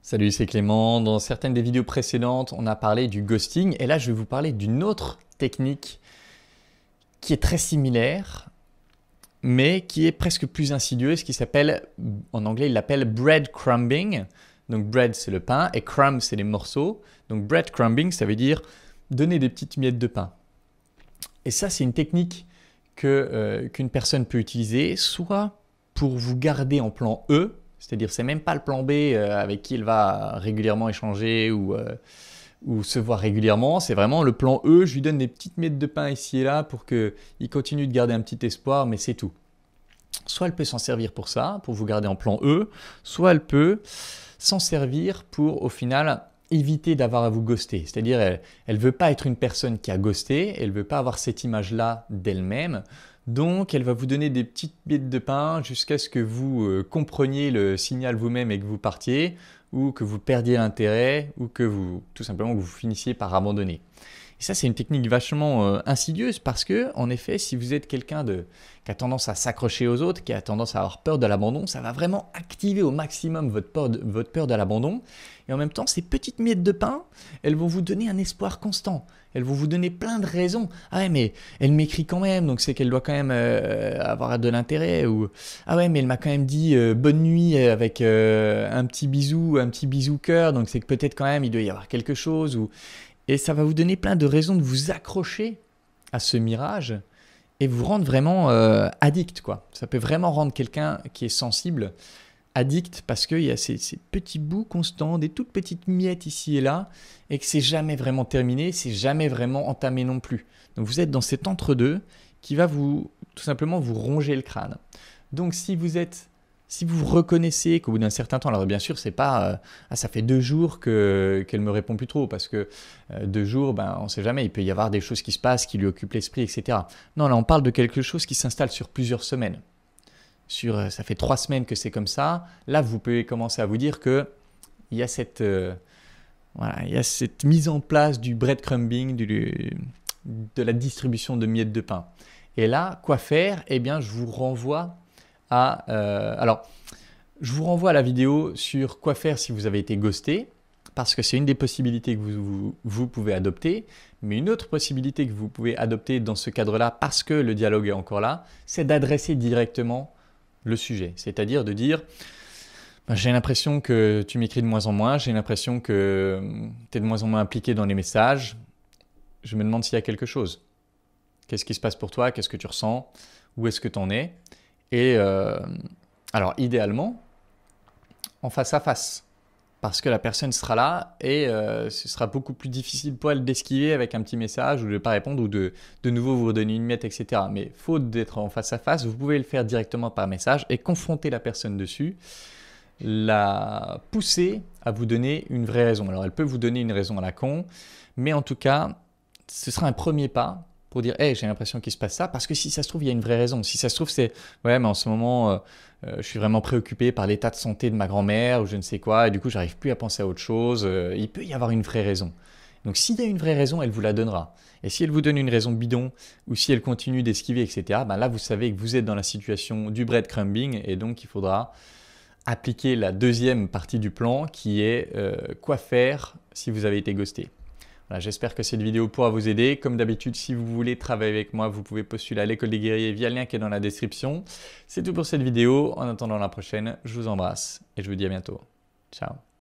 Salut, c'est Clément. Dans certaines des vidéos précédentes, on a parlé du ghosting et là, je vais vous parler d'une autre technique qui est très similaire, mais qui est presque plus insidieuse, qui s'appelle, en anglais, il l'appelle breadcrumbing. Donc bread, c'est le pain et crumb, c'est les morceaux. Donc breadcrumbing, ça veut dire donner des petites miettes de pain. Et ça, c'est une technique qu'une personne peut utiliser, soit pour vous garder en plan E, c'est-à-dire c'est même pas le plan B avec qui il va régulièrement échanger ou se voir régulièrement, c'est vraiment le plan E, je lui donne des petites miettes de pain ici et là pour qu'il continue de garder un petit espoir, mais c'est tout. Soit elle peut s'en servir pour ça, pour vous garder en plan E, soit elle peut s'en servir pour au final éviter d'avoir à vous ghoster. C'est-à-dire elle veut pas être une personne qui a ghosté, elle veut pas avoir cette image-là d'elle-même. Donc elle va vous donner des petites miettes de pain jusqu'à ce que vous compreniez le signal vous-même et que vous partiez, ou que vous perdiez l'intérêt, ou que vous tout simplement que vous finissiez par abandonner. Et ça, c'est une technique vachement insidieuse parce que, en effet, si vous êtes quelqu'un qui a tendance à s'accrocher aux autres, qui a tendance à avoir peur de l'abandon, ça va vraiment activer au maximum votre peur de l'abandon. Et en même temps, ces petites miettes de pain, elles vont vous donner un espoir constant. Elles vont vous donner plein de raisons. Ah ouais, mais elle m'écrit quand même, donc c'est qu'elle doit quand même avoir de l'intérêt. Ou ah ouais, mais elle m'a quand même dit bonne nuit avec un petit bisou cœur, donc c'est que peut-être quand même il doit y avoir quelque chose. Et ça va vous donner plein de raisons de vous accrocher à ce mirage et vous rendre vraiment addict, quoi. Ça peut vraiment rendre quelqu'un qui est sensible addict parce qu'il y a ces petits bouts constants, des toutes petites miettes ici et là, et que c'est jamais vraiment terminé, c'est jamais vraiment entamé non plus. Donc vous êtes dans cet entre-deux qui va tout simplement vous ronger le crâne. Donc si vous reconnaissez qu'au bout d'un certain temps, alors bien sûr, c'est pas ça fait 2 jours qu'elle me répond plus trop parce que 2 jours, on ne sait jamais, il peut y avoir des choses qui se passent, qui lui occupent l'esprit, etc. Non, là, on parle de quelque chose qui s'installe sur plusieurs semaines. Ça fait 3 semaines que c'est comme ça. Là, vous pouvez commencer à vous dire que il y a il y a cette mise en place du breadcrumbing, de la distribution de miettes de pain. Et là, quoi faire? Eh bien, je vous renvoie je vous renvoie à la vidéo sur quoi faire si vous avez été ghosté, parce que c'est une des possibilités que vous pouvez adopter. Mais une autre possibilité que vous pouvez adopter dans ce cadre-là, parce que le dialogue est encore là, c'est d'adresser directement le sujet. C'est-à-dire de dire j'ai l'impression que tu m'écris de moins en moins, j'ai l'impression que tu es de moins en moins impliqué dans les messages. Je me demande s'il y a quelque chose. Qu'est-ce qui se passe pour toi? Qu'est-ce que tu ressens? Où est-ce que tu en es? Et alors, idéalement, en face à face, parce que la personne sera là et ce sera beaucoup plus difficile pour elle d'esquiver avec un petit message ou de ne pas répondre ou de nouveau vous redonner une miette, etc. Mais faute d'être en face à face, vous pouvez le faire directement par message et confronter la personne dessus, la pousser à vous donner une vraie raison. Alors, elle peut vous donner une raison à la con, mais en tout cas, ce sera un premier pas pour dire hey, j'ai l'impression qu'il se passe ça, parce que si ça se trouve, il y a une vraie raison. Si ça se trouve, c'est ouais, mais en ce moment, je suis vraiment préoccupé par l'état de santé de ma grand-mère ou je ne sais quoi, et du coup, j'arrive plus à penser à autre chose. Il peut y avoir une vraie raison. Donc, s'il y a une vraie raison, elle vous la donnera. Et si elle vous donne une raison bidon, ou si elle continue d'esquiver, etc., là, vous savez que vous êtes dans la situation du breadcrumbing, et donc il faudra appliquer la deuxième partie du plan, qui est quoi faire si vous avez été ghosté. Voilà, j'espère que cette vidéo pourra vous aider. Comme d'habitude, si vous voulez travailler avec moi, vous pouvez postuler à l'École des Guerriers via le lien qui est dans la description. C'est tout pour cette vidéo. En attendant la prochaine, je vous embrasse et je vous dis à bientôt. Ciao.